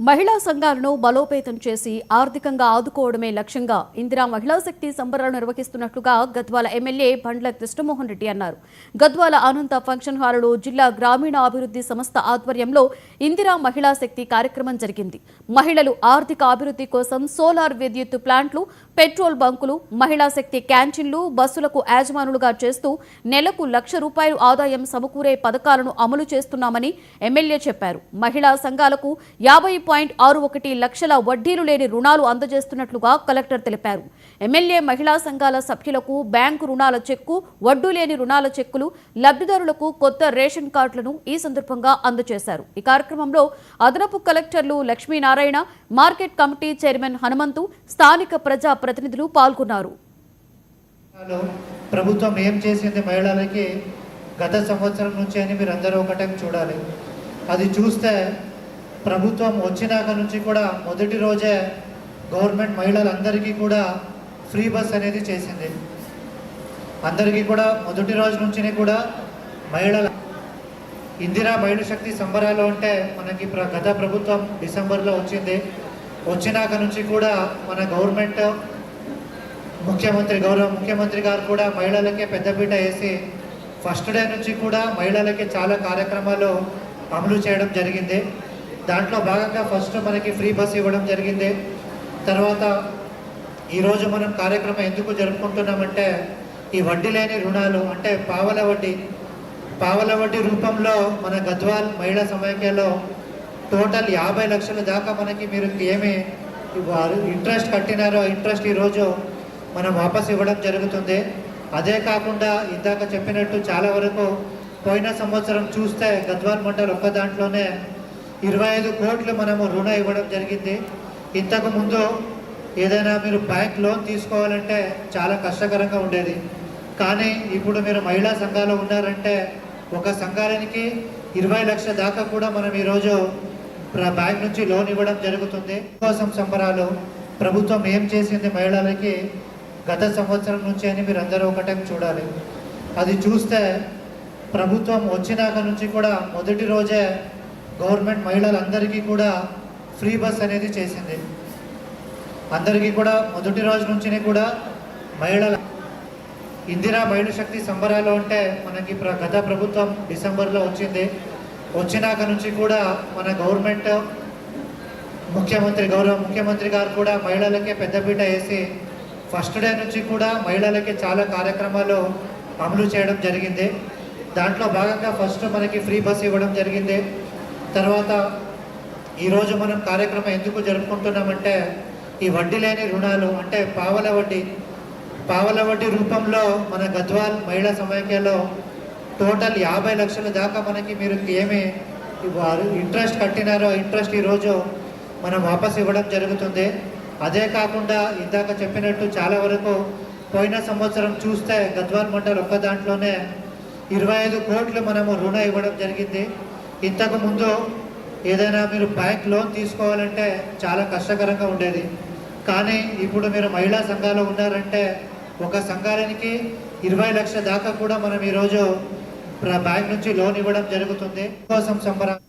మహిళా సంఘాలను బలోపేతం చేసి ఆర్థికంగా ఆదుకోవడమే లక్ష్యంగా ఇందిరా మహిళా శక్తి సంబరాలు నిర్వహిస్తున్నట్లుగా గద్వాల ఎమ్మెల్యే బండ్ల కృష్ణమోహన్ రెడ్డి అన్నారు. గద్వాల అనంత ఫంక్షన్ హాలులో జిల్లా గ్రామీణ అభివృద్ధి సంస్థ ఆధ్వర్యంలో ఇందిరా మహిళా శక్తి కార్యక్రమం జరిగింది. మహిళలు ఆర్థిక అభివృద్ధి కోసం సోలార్ విద్యుత్ ప్లాంట్లు, పెట్రోల్ బంకులు, మహిళా శక్తి క్యాంటీన్లు, బస్సులకు యాజమానులుగా చేస్తూ నెలకు ₹1,00,000 ఆదాయం సమకూరే పథకాలను అమలు చేస్తున్నామని ఎమ్మెల్యే చెప్పారు. మహిళా సంఘాలకు 50.61 లక్షల వడ్డీలు లేని రుణాలు అందజేస్తున్నట్లుగా కలెక్టర్ తెలిపారు. ఎమ్మెల్యే మహిళా సంఘాల సభ్యులకు బ్యాంకు రుణాల చెక్కు, వడ్డీ లేని రుణాల చెక్కులు, లబ్ధిదారులకు కొత్త రేషన్ కార్డులను ఈ సందర్భంగా అందజేశారు. ఈ కార్యక్రమంలో అదనపు కలెక్టర్లు Lakshminarayana, market committee chairman Hanumanthu, స్థానిక ప్రజా ప్రతినిధులు పాల్గొన్నారు. ప్రభుత్వం ఏం చేసింది మహిళలకి గత సంవత్సరం నుంచి అని మీరు అందరూ ఒకటే చూడాలి. అది చూస్తే ప్రభుత్వం వచ్చినాక నుంచి కూడా మొదటి రోజే గవర్నమెంట్ మహిళలందరికీ కూడా ఫ్రీ బస్ అనేది చేసింది. అందరికీ కూడా మొదటి రోజు నుంచి కూడా మహిళల ఇందిరా మహిళా శక్తి సంబరాలు అంటే మనకి గత ప్రభుత్వం డిసెంబర్లో వచ్చింది. వచ్చినాక నుంచి కూడా మన గవర్నమెంట్ గౌరవ ముఖ్యమంత్రి గారు కూడా మహిళలకే పెద్దపీట వేసి ఫస్ట్ డే నుంచి కూడా మహిళలకి చాలా కార్యక్రమాలు అమలు చేయడం జరిగింది. దాంట్లో భాగంగా ఫస్ట్ మనకి ఫ్రీ బస్ ఇవ్వడం జరిగింది. తర్వాత ఈరోజు మనం కార్యక్రమం ఎందుకు జరుపుకుంటున్నామంటే ఈ వడ్డీ లేని రుణాలు అంటే పావల వడ్డీ రూపంలో మన గద్వాల్ మహిళా సమైక్యలో టోటల్ 50 లక్షల దాకా మనకి మీరు ఏమి ఇంట్రెస్ట్ కట్టినారో ఇంట్రెస్ట్ ఈరోజు మనం వాపస్ ఇవ్వడం జరుగుతుంది. అదే కాకుండా ఇందాక చెప్పినట్టు చాలా వరకు పోయిన సంవత్సరం చూస్తే గద్వాల్ మండల్ ఒక్క దాంట్లోనే 25 కోట్లు మనము రుణ ఇవ్వడం జరిగింది. ఇంతకు ముందు ఏదైనా మీరు బ్యాంక్ లోన్ తీసుకోవాలంటే చాలా కష్టకరంగా ఉండేది. కానీ ఇప్పుడు మీరు మహిళా సంఘాలు ఉన్నారంటే ఒక సంఘానికి 20 లక్షల దాకా కూడా మనం ఈరోజు బ్యాంక్ నుంచి లోన్ ఇవ్వడం జరుగుతుంది. కోసం సంబరాలు ప్రభుత్వం ఏం చేసింది మహిళలకి గత సంవత్సరం నుంచి అని మీరు అందరూ ఒకటే చూడాలి. అది చూస్తే ప్రభుత్వం వచ్చినాక నుంచి కూడా మొదటి రోజే గవర్నమెంట్ మహిళలందరికీ కూడా ఫ్రీ బస్ అనేది చేసింది. అందరికీ కూడా మొదటి రోజు నుంచి కూడా మహిళల ఇందిరా మహిళా శక్తి సంబరాలు అంటే మనకి గత ప్రభుత్వం డిసెంబర్లో వచ్చింది. వచ్చినాక నుంచి కూడా మన గవర్నమెంట్ గౌరవ ముఖ్యమంత్రి గారు కూడా మహిళలకే పెద్దపీట వేసి ఫస్ట్ డే నుంచి కూడా మహిళలకి చాలా కార్యక్రమాలు అమలు చేయడం జరిగింది. దాంట్లో భాగంగా ఫస్ట్ మనకి ఫ్రీ బస్ ఇవ్వడం జరిగింది. తర్వాత ఈరోజు మనం కార్యక్రమం ఎందుకు జరుపుకుంటున్నామంటే ఈ వడ్డీ లేని రుణాలు అంటే పావల వడ్డీ రూపంలో మన గద్వాల్ మహిళా సమైక్యలో టోటల్ 50 లక్షల దాకా మనకి మీరు ఏమి ఇంట్రెస్ట్ కట్టినారో ఇంట్రెస్ట్ ఈరోజు మనం వాపస్ ఇవ్వడం జరుగుతుంది. అదే కాకుండా ఇందాక చెప్పినట్టు చాలా వరకు పోయిన సంవత్సరం చూస్తే గద్వాల్ మండల్ ఒక్క దాంట్లోనే 25 కోట్లు మనము రుణ ఇవ్వడం జరిగింది. ఇంతకు ముందు ఏదైనా మీరు బ్యాంక్ లోన్ తీసుకోవాలంటే చాలా కష్టకరంగా ఉండేది. కానీ ఇప్పుడు మీరు మహిళా సంఘాలు ఉన్నారంటే ఒక సంఘానికి 20 లక్షల దాకా కూడా మనం ఈరోజు బ్యాంక్ నుంచి లోన్ ఇవ్వడం జరుగుతుంది. కోసం సంబరాలు